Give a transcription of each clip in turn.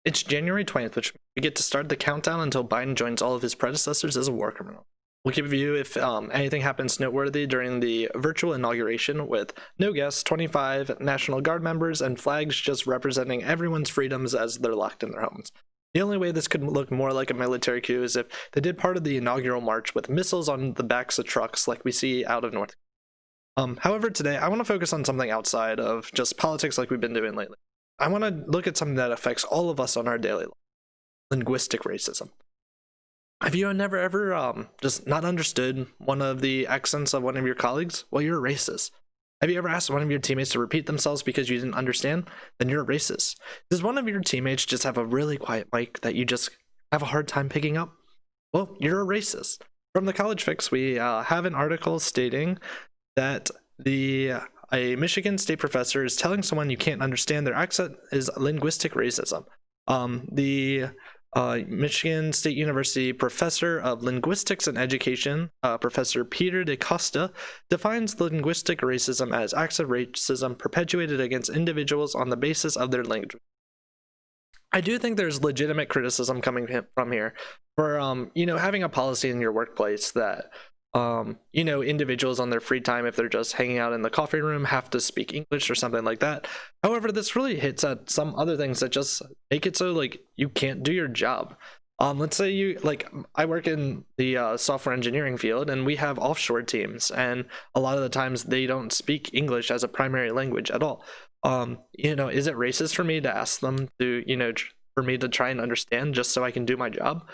It's January 20th, which means we get to start the countdown until Biden joins all of his predecessors as a war criminal. We'll give you if anything happens noteworthy during the virtual inauguration with no guests, 25 National Guard members, and flags just representing everyone's freedoms as they're locked in their homes. The only way this could look more like a military coup is if they did part of the inaugural march with missiles on the backs of trucks like we see out of North Korea. However, today I want to focus on something outside of just politics like we've been doing lately. I want to look at something that affects all of us on our daily life: linguistic racism. Have you never ever just not understood one of the accents of one of your colleagues? Well, you're a racist. Have you ever asked one of your teammates to repeat themselves because you didn't understand? Then you're a racist. Does one of your teammates just have a really quiet mic that you just have a hard time picking up? Well, you're a racist. From the College Fix, we have an article stating that a Michigan State professor is telling someone you can't understand their accent is linguistic racism. The Michigan State University professor of linguistics and education, Professor Peter DeCosta, defines linguistic racism as acts of racism perpetuated against individuals on the basis of their language. I do think there's legitimate criticism coming from here for having a policy in your workplace that individuals on their free time, if they're just hanging out in the coffee room, have to speak English or something like that. However, this really hits at some other things that just make it so like you can't do your job. Let's say I work in the software engineering field, and we have offshore teams, and a lot of the times they don't speak English as a primary language at all. Is it racist for me to ask them to, for me to try and understand just so I can do my job?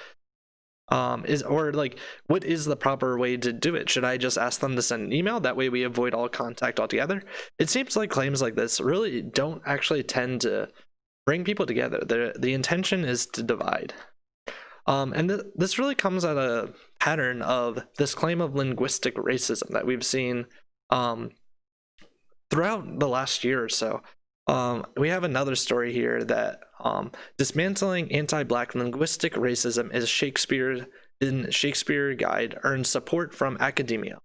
What is the proper way to do it? Should I just ask them to send an email? That way we avoid all contact altogether. It seems like claims like this really don't actually tend to bring people together. The intention is to divide. This really comes at a pattern of this claim of linguistic racism that we've seen throughout the last year or so. We have another story here that dismantling anti-black linguistic racism is Shakespeare Guide earns support from academia.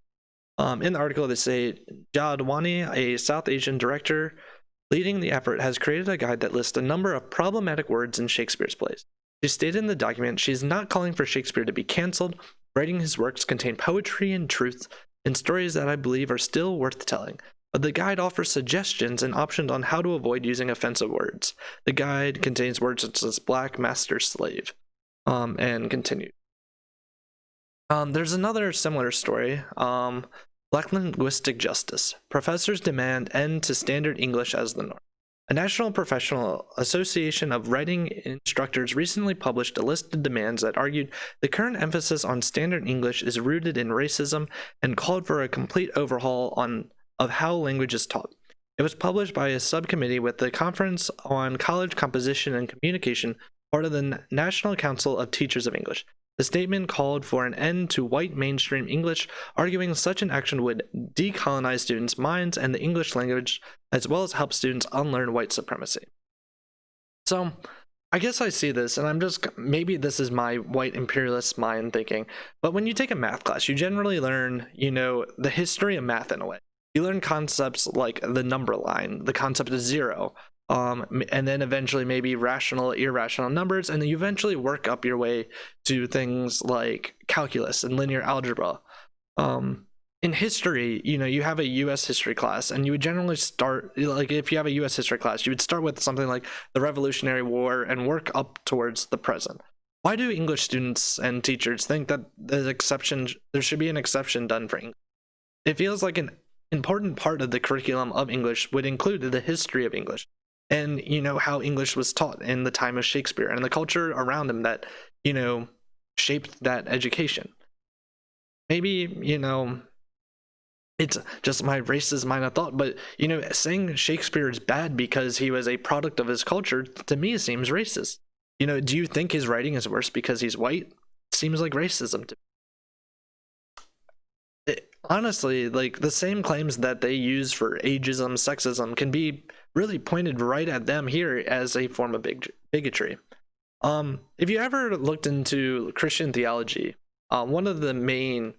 In the article, they say Jadwani, a South Asian director leading the effort, has created a guide that lists a number of problematic words in Shakespeare's plays. She stated in the document she is not calling for Shakespeare to be cancelled, writing his works contain poetry and truth and stories that I believe are still worth telling. But the guide offers suggestions and options on how to avoid using offensive words. The guide contains words such as black, master, slave, and continued. There's another similar story. Black linguistic justice. Professors demand end to standard English as the norm. A National Professional Association of Writing Instructors recently published a list of demands that argued the current emphasis on standard English is rooted in racism and called for a complete overhaul of how language is taught. It was published by a subcommittee with the Conference on College Composition and Communication, part of the National Council of Teachers of English. The statement called for an end to white mainstream English, arguing such an action would decolonize students' minds and the English language, as well as help students unlearn white supremacy. So, I guess I see this, and maybe this is my white imperialist mind thinking, but when you take a math class, you generally learn, the history of math in a way. You learn concepts like the number line, the concept of zero, and then eventually maybe rational, irrational numbers, and then you eventually work up your way to things like calculus and linear algebra. In history, you have a U.S. history class, and you would generally start, if you have a U.S. history class, you would start with something like the Revolutionary War and work up towards the present. Why do English students and teachers think that there should be an exception done for English? It feels like an important part of the curriculum of English would include the history of English and, how English was taught in the time of Shakespeare and the culture around him that, shaped that education. Maybe, it's just my racist mind of thought, but, saying Shakespeare is bad because he was a product of his culture, to me, seems racist. Do you think his writing is worse because he's white? It seems like racism to me. Honestly, the same claims that they use for ageism, sexism can be really pointed right at them here as a form of bigotry. If you ever looked into Christian theology, one of the main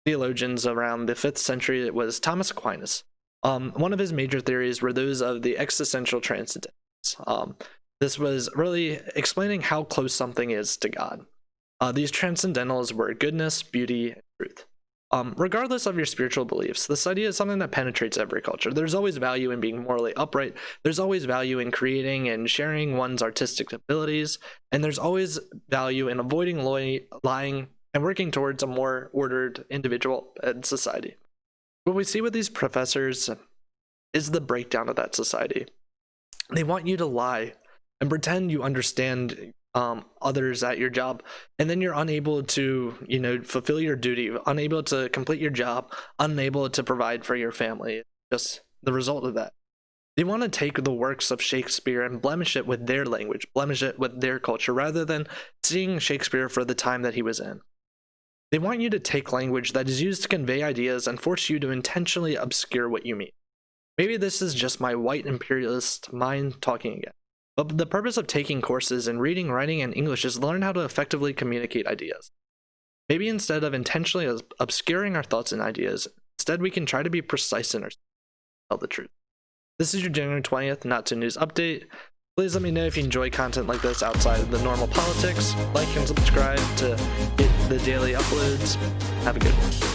theologians around the 5th century was Thomas Aquinas. One of his major theories were those of the existential transcendence. This was really explaining how close something is to God. These transcendentals were goodness, beauty, and truth. Regardless of your spiritual beliefs, this idea is something that penetrates every culture. There's always value in being morally upright. There's always value in creating and sharing one's artistic abilities. And there's always value in avoiding lying and working towards a more ordered individual and society. What we see with these professors is the breakdown of that society. They want you to lie and pretend you understand others at your job, and then you're unable to fulfill your duty, unable to complete your job, unable to provide for your family. Just the result of that. They want to take the works of Shakespeare and blemish it with their language, blemish it with their culture, rather than seeing Shakespeare for the time that he was in. They want you to take language that is used to convey ideas and force you to intentionally obscure what you mean. Maybe this is just my white imperialist mind talking again. But the purpose of taking courses in reading, writing, and English is to learn how to effectively communicate ideas. Maybe instead of intentionally obscuring our thoughts and ideas, instead we can try to be precise in our tell the truth. This is your January 20th Not So News update. Please let me know if you enjoy content like this outside of the normal politics. Like and subscribe to get the daily uploads. Have a good one.